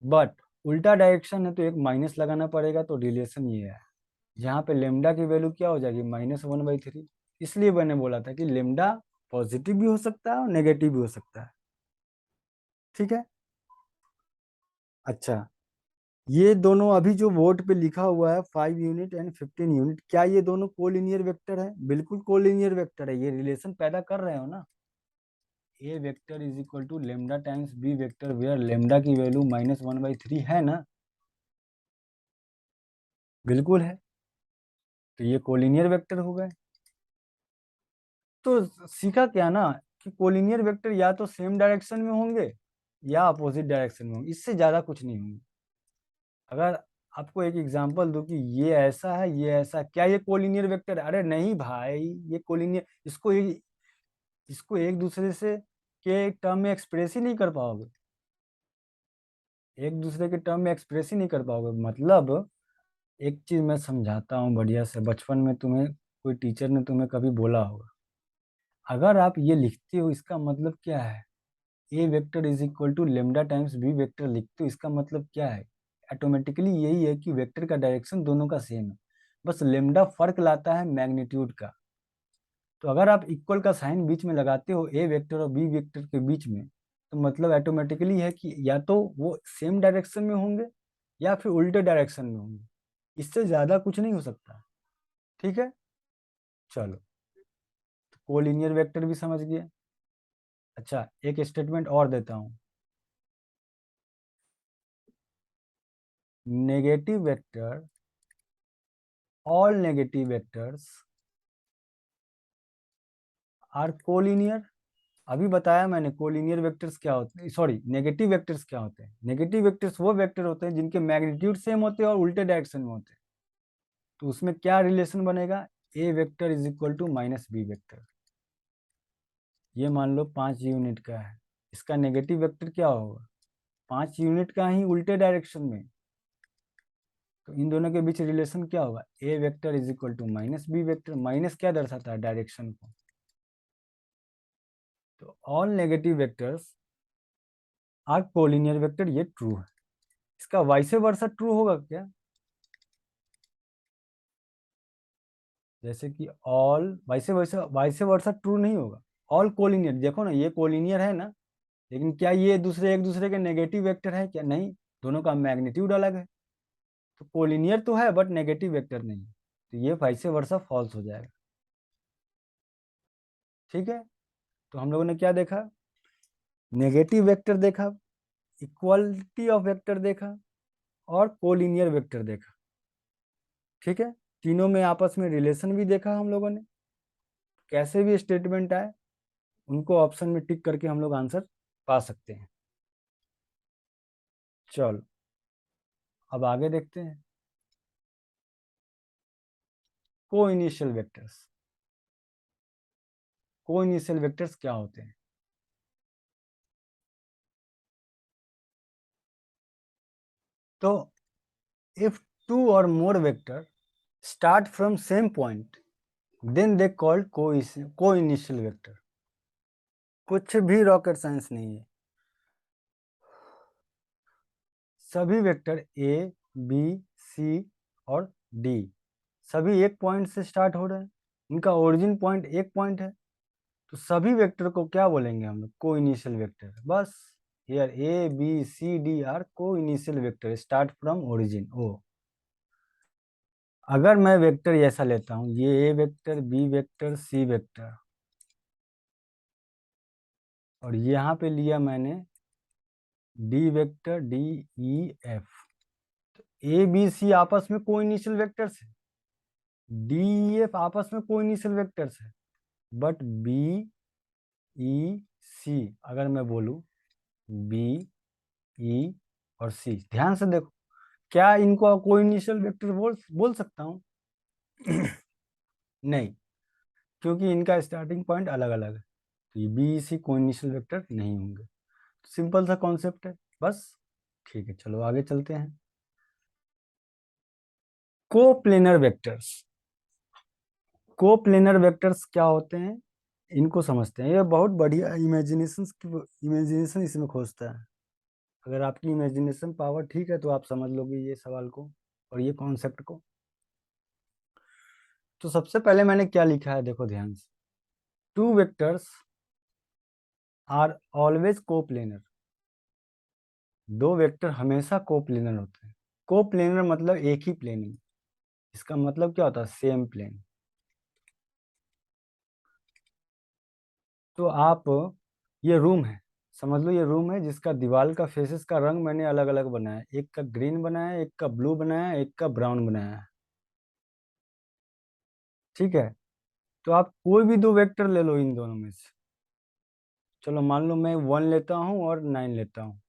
बट उल्टा डायरेक्शन है तो एक माइनस लगाना पड़ेगा, तो रिलेशन ये है। जहाँ पे लेमडा की वैल्यू क्या हो जाएगी? -1/3। इसलिए मैंने बोला था कि लेमडा पॉजिटिव भी हो सकता है और नेगेटिव भी हो सकता है। ठीक है। अच्छा, ये दोनों अभी जो बोर्ड पे लिखा हुआ है 5 यूनिट एंड 15 यूनिट, क्या ये दोनों कोलिनियर वेक्टर है? बिल्कुल कोलिनियर वेक्टर है। ये रिलेशन पैदा कर रहे हो ना, a vector is equal to lambda times b vector, where lambda की वैल्यू -1/3 है ना? बिल्कुल है। तो ये कोलिनियर वेक्टर हो गए। तो सीखा क्या ना, कि कोलिनियर वेक्टर या तो सेम डायरेक्शन में होंगे या अपोजिट डायरेक्शन में होंगे, इससे ज्यादा कुछ नहीं होंगे। अगर आपको एक एग्जांपल दूं कि ये ऐसा है, ये ऐसा, क्या ये कोलिनियर वेक्टर है? अरे नहीं भाई, ये कोलिनियर, इसको एक दूसरे से के टर्म में एक्सप्रेस ही नहीं कर पाओगे। एक दूसरे के टर्म में एक्सप्रेस ही नहीं कर पाओगे। मतलब एक चीज मैं समझाता हूँ बढ़िया से, बचपन में तुम्हें कोई टीचर ने तुम्हें कभी बोला होगा, अगर आप ये लिखते हो इसका मतलब क्या है? A vector is equal to lambda times b vector लिखते हो, इसका मतलब क्या है? ऑटोमेटिकली यही है कि वेक्टर का डायरेक्शन दोनों का सेम है, बस लेमडा फर्क लाता है मैग्नीट्यूड का। तो अगर आप इक्वल का साइन बीच में लगाते हो ए वेक्टर और बी वेक्टर के बीच में, तो मतलब ऑटोमेटिकली है कि या तो वो सेम डायरेक्शन में होंगे या फिर उल्टे डायरेक्शन में होंगे। इससे ज्यादा कुछ नहीं हो सकता। ठीक है। चलो, तो कोलिनियर वेक्टर भी समझ गए। अच्छा, एक स्टेटमेंट और देता हूँ। Negative vector, all negative vectors are collinear. अभी बताया मैंने कोलिनियर वेक्टर्स क्या होते हैं, सॉरी नेगेटिव वेक्टर्स क्या होते हैं। नेगेटिव वेक्टर्स वो वेक्टर होते हैं जिनके मैग्नीट्यूड सेम होते हैं और उल्टे डायरेक्शन में होते हैं। तो उसमें क्या रिलेशन बनेगा? A vector is equal to minus b vector. ये मान लो 5 यूनिट का है, इसका नेगेटिव वेक्टर क्या होगा? 5 यूनिट का ही उल्टे डायरेक्शन में। तो इन दोनों के बीच रिलेशन क्या होगा? A vector is equal to minus b vector. Minus क्या दर्शाता है? डायरेक्शन को। तो all negative vectors are collinear vector, ये ट्रू है। इसका वाइसे वर्सा ट्रू होगा क्या? जैसे कि ऑल वाइसे वर्सा ट्रू नहीं होगा। ऑल कोलिनियर, देखो ना, ये कोलिनियर है ना, लेकिन क्या ये एक दूसरे के नेगेटिव वेक्टर है क्या? नहीं, दोनों का मैग्नीट्यूड अलग है। तो कोलिनियर तो है बट नेगेटिव वेक्टर नहीं है। तो ये वाइसे वर्सा फॉल्स हो जाएगा। ठीक है। तो हम लोगों ने क्या देखा? नेगेटिव वेक्टर देखा, इक्वालिटी ऑफ वेक्टर देखा, और कोलिनियर वेक्टर देखा। ठीक है। तीनों में आपस में रिलेशन भी देखा हम लोगों ने। कैसे भी स्टेटमेंट आए, उनको ऑप्शन में टिक करके हम लोग आंसर पा सकते हैं। चलो अब आगे देखते हैं। Co initial vectors, co initial vectors क्या होते हैं? तो इफ टू और more vector start from same point, then they called co initial vector. कुछ भी रॉकेट साइंस नहीं है। सभी वेक्टर ए, बी, सी और डी सभी एक पॉइंट से स्टार्ट हो रहे हैं, इनका ओरिजिन पॉइंट एक पॉइंट है, तो सभी वेक्टर को क्या बोलेंगे हम लोग? Co initial vector. बस here a B c d are co initial vector start from origin O. अगर मैं वेक्टर ऐसा लेता हूं, ये a vector, B vector, c vector, और यहाँ पे लिया मैंने d vector, d e f, a B c आपस में को इनिशियल वेक्टर्स है, डी ई एफ आपस में को इनिशियल वेक्टर्स है, बट बी ई सी अगर मैं बोलूं बी ई और सी, ध्यान से देखो, क्या इनको को इनिशियल वेक्टर बोल सकता हूं? नहीं, क्योंकि इनका स्टार्टिंग पॉइंट अलग अलग है, तो ये बी सी को इनिशियल वेक्टर नहीं होंगे। सिंपल सा कॉन्सेप्ट है बस। ठीक है, चलो आगे चलते हैं। Coplanar vectors. कोप्लेनर वेक्टर्स क्या होते हैं, इनको समझते हैं। ये बहुत बढ़िया इमेजिनेशन इसमें खोजता है। अगर आपकी इमेजिनेशन पावर ठीक है तो आप समझ लोगे ये सवाल को और ये कॉन्सेप्ट को। तो सबसे पहले मैंने क्या लिखा है, देखो ध्यान से। Two vectors are always coplanar. दो वेक्टर हमेशा कोप्लेनर होते हैं। कोप्लेनर मतलब एक ही प्लेन में। इसका मतलब क्या होता है? Same plane. तो आप, ये रूम है, समझ लो ये रूम है जिसका दीवार का फेसेस का रंग मैंने अलग अलग बनाया है। एक का ग्रीन बनाया है, एक का ब्लू बनाया है, एक का ब्राउन बनाया है। ठीक है, तो आप कोई भी दो वेक्टर ले लो इन दोनों में से। चलो मान लो मैं 1 लेता हूँ और 9 लेता हूँ।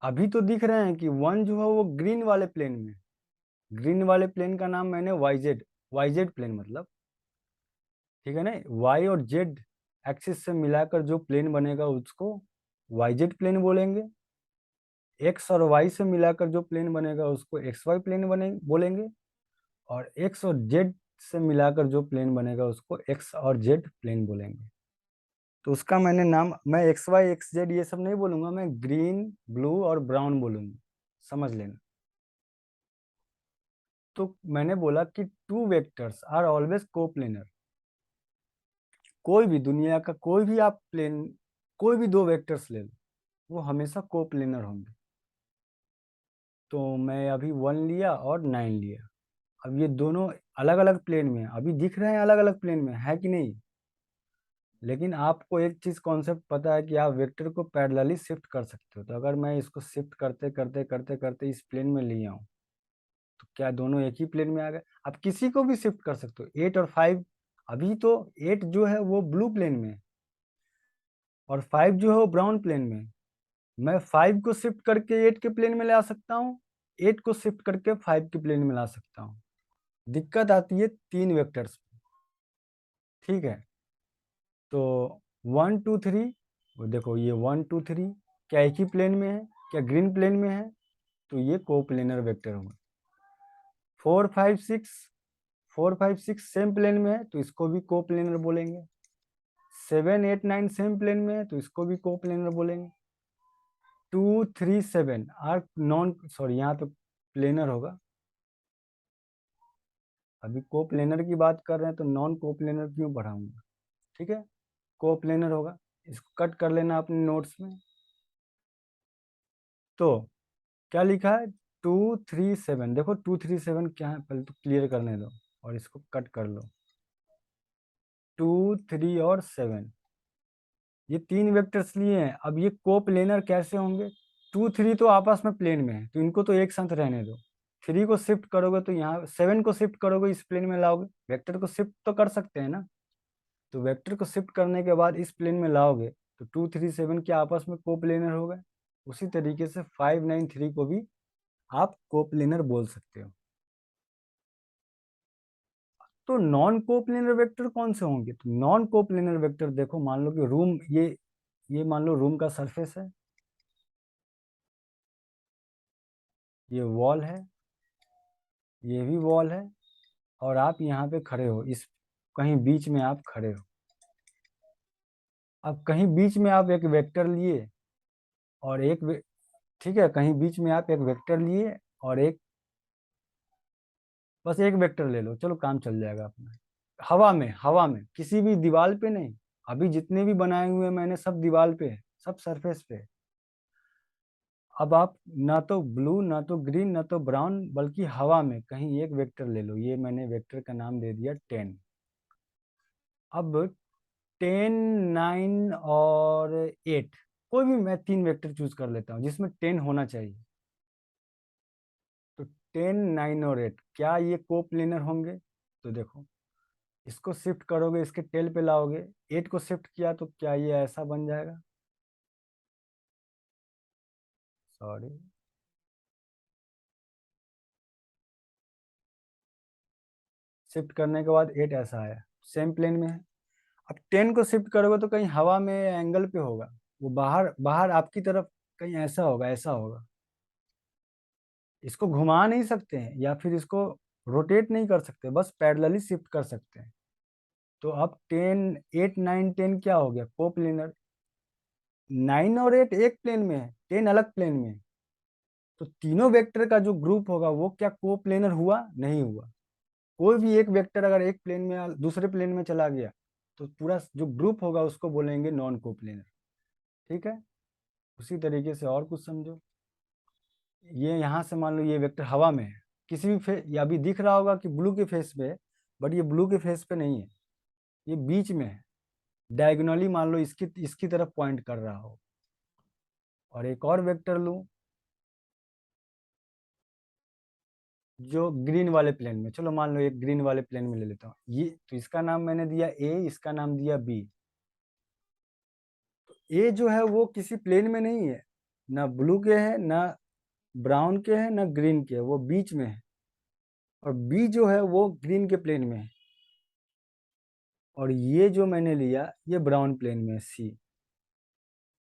अभी तो दिख रहे हैं कि 1 जो है वो ग्रीन वाले प्लेन में। ग्रीन वाले प्लेन का नाम मैंने वाईजेड, वाईजेड प्लेन मतलब, ठीक है ना, वाई और जेड एक्सिस से मिलाकर जो प्लेन बनेगा उसको वाईजेड प्लेन बोलेंगे। एक्स और वाई से मिलाकर जो प्लेन बनेगा उसको एक्स वाई प्लेन बने बोलेंगे। और एक्स और जेड से मिलाकर जो प्लेन बनेगा उसको एक्स और जेड प्लेन बोलेंगे। तो उसका मैंने नाम, मैं एक्स वाई एक्स जेड ये सब नहीं बोलूंगा, मैं ग्रीन ब्लू और ब्राउन बोलूंगा, समझ लेना। तो मैंने बोला कि two vectors are always coplanar. कोई भी दुनिया का कोई भी आप प्लेन, कोई भी दो वेक्टर्स ले लो, वो हमेशा कोप्लेनर होंगे। तो मैं अभी 1 लिया और 9 लिया। अब ये दोनों अलग अलग प्लेन में हैं, अभी दिख रहे हैं अलग अलग प्लेन में, है कि नहीं? लेकिन आपको एक चीज कॉन्सेप्ट पता है कि आप वेक्टर को पैरेलली शिफ्ट कर सकते हो। तो अगर मैं इसको शिफ्ट करते करते करते करते इस प्लेन में ले आऊं, तो क्या दोनों एक ही प्लेन में आ गए? आप किसी को भी शिफ्ट कर सकते हो, 8 और 5। अभी तो 8 जो है वो ब्लू प्लेन में है और 5 जो है वो ब्राउन प्लेन में है। मैं 5 को शिफ्ट करके 8 के प्लेन में ला सकता हूँ, 8 को शिफ्ट करके 5 के प्लेन में ला सकता हूँ। दिक्कत आती है तीन वेक्टर्स में। ठीक है, तो 1 2 3, वो देखो ये 1 2 3 क्या एक ही प्लेन में है? क्या ग्रीन प्लेन में है? तो ये कोप्लेनर वेक्टर होगा। 4 5 6, 4 5 6 सेम प्लेन में है तो इसको भी कोप्लेनर बोलेंगे। 7 8 9 सेम प्लेन में है तो इसको भी कोप्लेनर बोलेंगे। 2 3 7 आर नॉन, सॉरी यहाँ पे प्लेनर होगा। अभी कोप्लेनर की बात कर रहे हैं तो नॉन कोप्लेनर क्यों पढ़ाऊंगा? ठीक है, कोप्लेनर होगा। इसको कट कर लेना अपने नोट्स में। तो क्या लिखा है? 2 3 7, देखो 2 3 7 क्या है पहले तो क्लियर करने दो और इसको कट कर लो। 2 3 और 7, ये तीन वेक्टर्स लिए हैं। अब ये कोप्लेनर कैसे होंगे? 2 3 तो आपस में प्लेन में है तो इनको तो एक साथ रहने दो। 3 को शिफ्ट करोगे तो यहाँ 7 को शिफ्ट करोगे इस प्लेन में लाओगे, वेक्टर को शिफ्ट तो कर सकते हैं ना। तो वेक्टर को शिफ्ट करने के बाद इस प्लेन में लाओगे तो 2 3 7 के आपस में कोप्लेनर हो गए। उसी तरीके से 5 9 3 को भी आप कोप्लेनर बोल सकते हो। तो नॉन कोप्लेनर वेक्टर कौन से होंगे? तो नॉन कोप्लेनर वेक्टर देखो, मान लो कि रूम, ये मान लो रूम का सरफेस है, ये वॉल है, ये भी वॉल है, और आप यहाँ पे खड़े हो, इस कहीं बीच में आप खड़े हो। अब कहीं बीच में आप एक वेक्टर लिए और ठीक है, कहीं बीच में आप एक वेक्टर लिए और एक, बस एक वेक्टर ले लो, चलो काम चल जाएगा अपना। हवा में किसी भी दीवार पे नहीं, अभी जितने भी बनाए हुए हैं मैंने सब दीवार पे है, सब सरफेस पे है। अब आप ना तो ब्लू ना तो ग्रीन ना तो ब्राउन, बल्कि हवा में कहीं एक वेक्टर ले लो, ये मैंने वेक्टर का नाम दे दिया 10। अब 10, 9 और 8, कोई भी मैं 3 वेक्टर चूज कर लेता हूँ जिसमें 10 होना चाहिए। तो 10, 9 और 8 क्या ये कोप्लेनर होंगे? तो देखो, इसको शिफ्ट करोगे, इसके टेल पे लाओगे, 8 को शिफ्ट किया तो क्या ये ऐसा बन जाएगा? सॉरी, शिफ्ट करने के बाद 8 ऐसा आया, सेम प्लेन में है। अब 10 को शिफ्ट करोगे तो कहीं हवा में एंगल पे होगा, वो बाहर बाहर आपकी तरफ कहीं ऐसा होगा, ऐसा होगा। इसको घुमा नहीं सकते हैं या फिर इसको रोटेट नहीं कर सकते, बस पैरेलली शिफ्ट कर सकते हैं। तो अब 10, 8, 9, 10 क्या हो गया? कोप्लेनर। 9 और 8 एक प्लेन में है, 10 अलग प्लेन में है। तो तीनों वेक्टर का जो ग्रुप होगा वो क्या कोप्लेनर हुआ? नहीं हुआ। कोई भी एक वेक्टर अगर एक प्लेन में दूसरे प्लेन में चला गया तो पूरा जो ग्रुप होगा उसको बोलेंगे नॉन कोप्लेनर। ठीक है, उसी तरीके से और कुछ समझो। ये यहाँ से मान लो ये वेक्टर हवा में है, किसी भी ये अभी दिख रहा होगा कि ब्लू के फेस पे है, बट ये ब्लू के फेस पे नहीं है, ये बीच में है। डायगोनली मान लो इसकी इसकी तरफ पॉइंट कर रहा हो। और एक और वेक्टर लूँ जो ग्रीन वाले प्लेन में, चलो मान लो एक ग्रीन वाले प्लेन में ले लेता हूँ, ये तो इसका नाम मैंने दिया ए, इसका नाम दिया बी। ए जो है वो किसी प्लेन में नहीं है, ना ब्लू के है ना ब्राउन के है ना ग्रीन के है, वो बीच में है। और बी जो है वो ग्रीन के प्लेन में है। और ये जो मैंने लिया ये ब्राउन प्लेन में है, सी।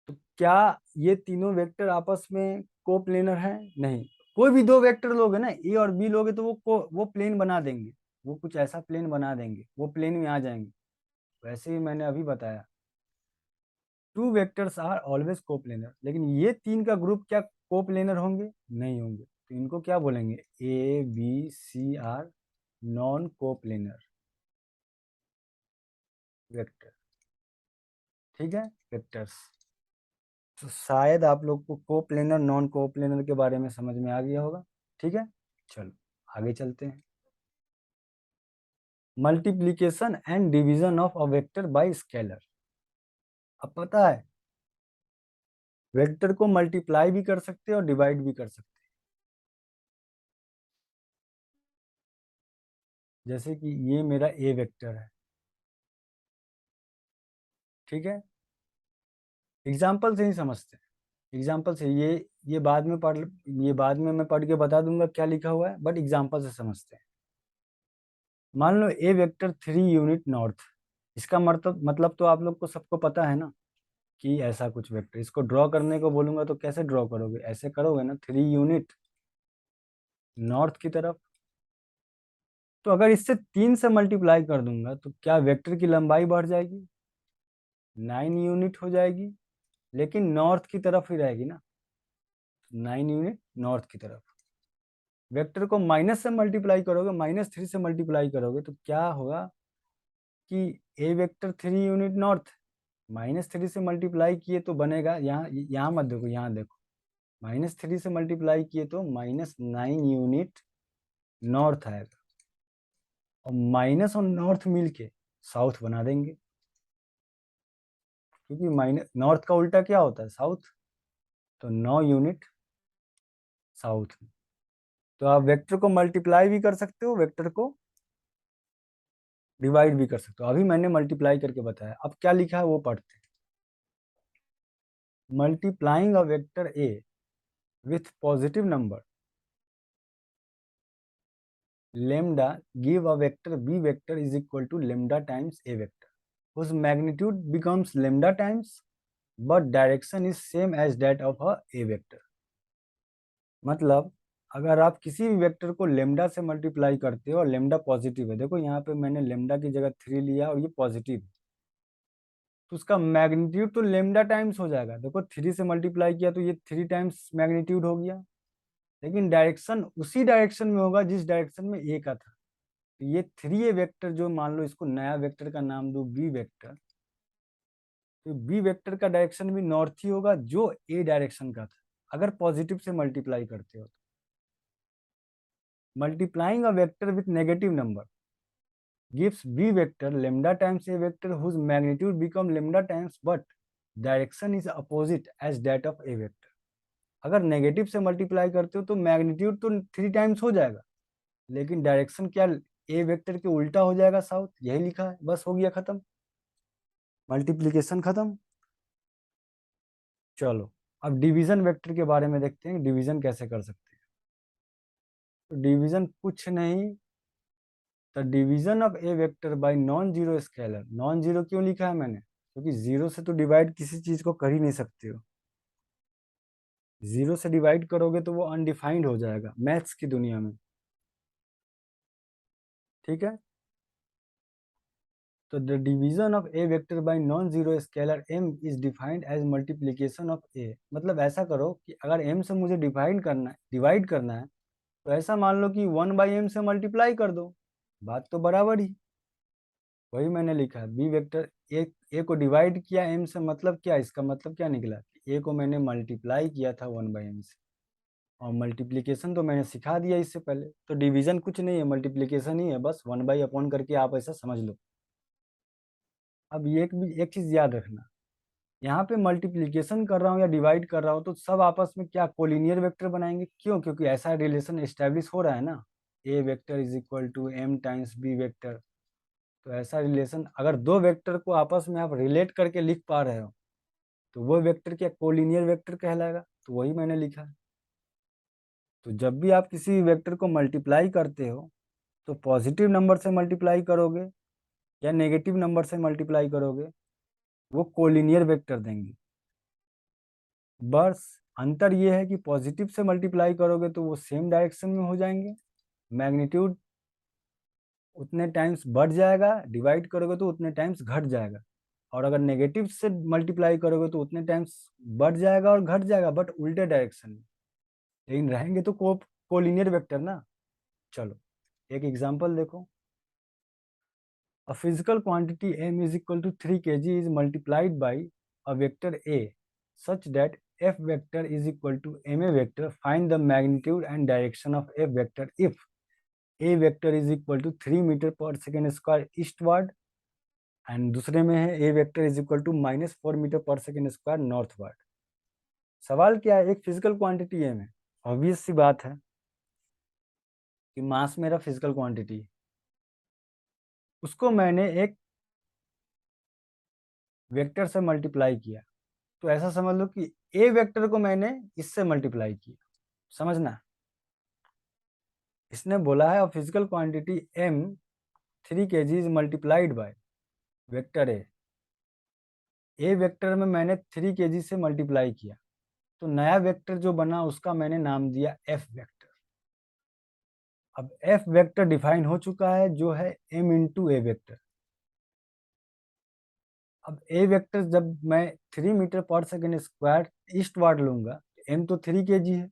तो क्या ये तीनों वेक्टर आपस में कोप्लेनर है? नहीं। कोई भी दो वेक्टर लोगे ना, ए और बी लोगे तो वो प्लेन बना देंगे, वो कुछ ऐसा प्लेन बना देंगे, वो प्लेन में आ जाएंगे। वैसे ही मैंने अभी बताया, two vectors are always coplanar, लेकिन ये तीन का ग्रुप क्या कोप्लेनर होंगे? नहीं होंगे। तो इनको क्या बोलेंगे? A B C are non coplanar vector. ठीक है, वेक्टर्स। तो शायद आप लोग को कोप्लेनर नॉन कोप्लेनर के बारे में समझ में आ गया होगा। ठीक है, चलो आगे चलते हैं। Multiplication and division of a vector by scalar. अब पता है, वेक्टर को मल्टीप्लाई भी कर सकते हैं और डिवाइड भी कर सकते हैं। जैसे कि ये मेरा ए वेक्टर है, ठीक है, एग्जाम्पल से ही समझते हैं। एग्जाम्पल से ये बाद में पढ़, ये बाद में मैं पढ़ के बता दूंगा क्या लिखा हुआ है, बट एग्जाम्पल से समझते हैं। मान लो ए वेक्टर 3 यूनिट नॉर्थ। इसका मतलब तो आप लोग को सबको पता है ना कि ऐसा कुछ वेक्टर, इसको ड्रॉ करने को बोलूंगा तो कैसे ड्रॉ करोगे? ऐसे करोगे ना, 3 यूनिट नॉर्थ की तरफ। तो अगर इससे 3 से मल्टीप्लाई कर दूंगा तो क्या वेक्टर की लंबाई बढ़ जाएगी? 9 यूनिट हो जाएगी, लेकिन नॉर्थ की तरफ ही रहेगी ना। 9 यूनिट नॉर्थ की तरफ। वेक्टर को माइनस से मल्टीप्लाई करोगे, -3 से मल्टीप्लाई करोगे तो क्या होगा कि ए वेक्टर 3 यूनिट नॉर्थ, -3 से मल्टीप्लाई किए तो बनेगा, यहाँ यहाँ मत देखो, यहाँ देखो, -3 से मल्टीप्लाई किए तो -9 यूनिट नॉर्थ आएगा। और माइनस और नॉर्थ मिलके साउथ बना देंगे, क्योंकि माइनस नॉर्थ का उल्टा क्या होता है? साउथ। तो 9 यूनिट साउथ में। तो आप वेक्टर को मल्टीप्लाई भी कर सकते हो, वेक्टर को डिवाइड भी कर सकते हो। अभी मैंने मल्टीप्लाई करके बताया, अब क्या लिखा है वो पढ़ते हैं। Multiplying a vector A with positive number lambda give a vector B vector is equal to lambda times A vector whose magnitude becomes lambda times but direction is same as that of a vector। मतलब अगर आप किसी भी vector को lambda से multiply करते हो और लेमडा पॉजिटिव है, देखो यहाँ पे मैंने लेमडा की जगह 3 लिया और ये पॉजिटिव है, तो उसका मैग्नीट्यूड तो लेमडा टाइम्स हो जाएगा। देखो 3 से मल्टीप्लाई किया तो ये 3 टाइम्स मैग्नीट्यूड हो गया, लेकिन डायरेक्शन उसी डायरेक्शन में होगा जिस डायरेक्शन में ए का था। तो ये 3a वेक्टर जो मान लो इसको नया वेक्टर का नाम दो बी वेक्टर, तो बी वेक्टर का डायरेक्शन भी नॉर्थ ही होगा जो ए डायरेक्शन का था, अगर पॉजिटिव से मल्टीप्लाई करते हो तो। Multiplying a vector with negative number gives b vector lambda times a vector whose magnitude become lambda times but direction is opposite as that of a vector। अगर नेगेटिव से multiply करते हो तो magnitude तो 3 times हो जाएगा, लेकिन direction क्या ए वेक्टर के उल्टा हो जाएगा, साउथ। यही लिखा है, बस हो गया खत्म, मल्टीप्लीकेशन खत्म। चलो अब डिवीजन वेक्टर के बारे में देखते हैं, डिवीजन कैसे कर सकते हैं। तो डिवीजन कुछ नहीं, the division of A vector by non zero scalar. Non zero क्यों लिखा है मैंने, क्योंकि जीरो से तो डिवाइड किसी चीज को कर ही नहीं सकते हो। जीरो से डिवाइड करोगे तो वो अनडिफाइंड हो जाएगा मैथ्स की दुनिया में, ठीक है। तो the division of A vector by non zero scalar m is defined as multiplication of a. मतलब ऐसा करो कि अगर एम से मुझे डिवाइड करना है तो ऐसा मान लो कि 1/m से मल्टीप्लाई कर दो, बात तो बराबर ही। वही मैंने लिखा है बी वेक्टर ए को डिवाइड किया एम से, मतलब क्या, इसका मतलब क्या निकला कि ए को मैंने मल्टीप्लाई किया था 1/m से, और मल्टीप्लिकेशन तो मैंने सिखा दिया इससे पहले। तो डिवीजन कुछ नहीं है, मल्टीप्लिकेशन ही है, बस 1/अपॉन करके आप ऐसा समझ लो। अब ये एक चीज याद रखना, यहाँ पे मल्टीप्लिकेशन कर रहा हूँ या डिवाइड कर रहा हूँ तो सब आपस में क्या कोलिनियर वेक्टर बनाएंगे, क्यों, क्योंकि ऐसा रिलेशन एस्टेब्लिश हो रहा है ना, a vector is equal to m times b vector. तो ऐसा रिलेशन अगर दो वेक्टर को आपस में आप रिलेट करके लिख पा रहे हो तो वो वेक्टर क्या कोलिनियर वेक्टर कहलाएगा। तो वही मैंने लिखा है। तो जब भी आप किसी वेक्टर को मल्टीप्लाई करते हो तो पॉजिटिव नंबर से मल्टीप्लाई करोगे या नेगेटिव नंबर से मल्टीप्लाई करोगे, वो कोलिनियर वेक्टर देंगे। बस अंतर ये है कि पॉजिटिव से मल्टीप्लाई करोगे तो वो सेम डायरेक्शन में हो जाएंगे, मैग्नीट्यूड उतने टाइम्स बढ़ जाएगा, डिवाइड करोगे तो उतने टाइम्स घट जाएगा। और अगर नेगेटिव से मल्टीप्लाई करोगे तो उतने टाइम्स बढ़ जाएगा और घट जाएगा, बट उल्टे डायरेक्शन में, लेकिन रहेंगे तो कोलिनियर वेक्टर ना। चलो एक एग्जांपल देखो, a physical quantity m is equal to 3 kg is multiplied by a vector a such that f vector is equal to ma vector. Find the magnitude and direction of f vector if a vector is equal to 3 metre per second square eastward and दूसरे में है a vector is equal to -4 metre per second square northward. सवाल क्या है, एक physical quantity m है, obvious सी बात है कि मास मेरा फिजिकल क्वांटिटी है, उसको मैंने एक वेक्टर से मल्टीप्लाई किया। तो ऐसा समझ लो कि ए वेक्टर को मैंने इससे मल्टीप्लाई किया, समझना। इसने बोला है physical quantity m 3 kg is multiplied by vector A vector में मैंने 3 kg से मल्टीप्लाई किया, तो नया वेक्टर जो बना उसका मैंने नाम दिया एफ वेक्टर। अब एफ वेक्टर डिफाइन हो चुका है जो है m इंटू ए वेक्टर। अब ए वेक्टर जब मैं 3 metre per second square east ward लूंगा, m तो 3 kg है,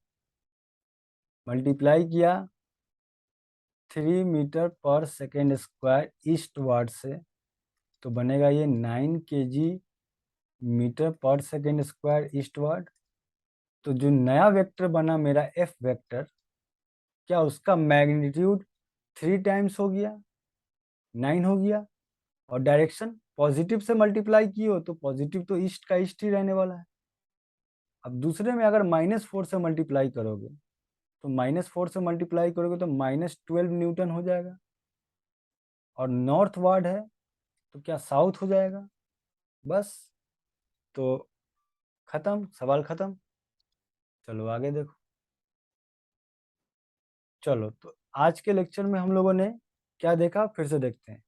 मल्टीप्लाई किया 3 metre per second square east ward से, तो बनेगा ये 9 kg metre per second square east ward. तो जो नया वेक्टर बना मेरा एफ वेक्टर, क्या उसका मैग्नीट्यूड 3 टाइम्स हो गया, 9 हो गया, और डायरेक्शन पॉजिटिव से मल्टीप्लाई की हो तो पॉजिटिव तो ईस्ट का ईस्ट ही रहने वाला है। अब दूसरे में अगर -4 से मल्टीप्लाई करोगे तो -4 से मल्टीप्लाई करोगे तो -12 न्यूटन हो जाएगा, और नॉर्थ वार्ड है तो क्या साउथ हो जाएगा। बस, तो खत्म, सवाल खत्म। चलो आगे देखो। चलो तो आज के लेक्चर में हम लोगों ने क्या देखा, फिर से देखते हैं।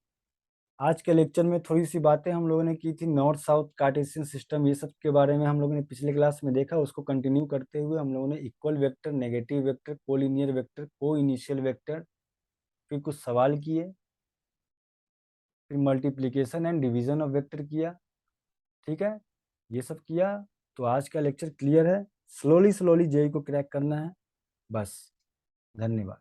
आज के लेक्चर में थोड़ी सी बातें हम लोगों ने की थी, नॉर्थ साउथ कार्टेशियन सिस्टम, ये सब के बारे में हम लोगों ने पिछले क्लास में देखा। उसको कंटिन्यू करते हुए हम लोगों ने equal vector, negative vector, collinear vector, को इनिशियल वेक्टर, फिर कुछ सवाल किए, फिर multiplication and division of vector किया, ठीक है, ये सब किया तो आज का लेक्चर क्लियर है। स्लोली स्लोली जेई को क्रैक करना है बस। धन्यवाद।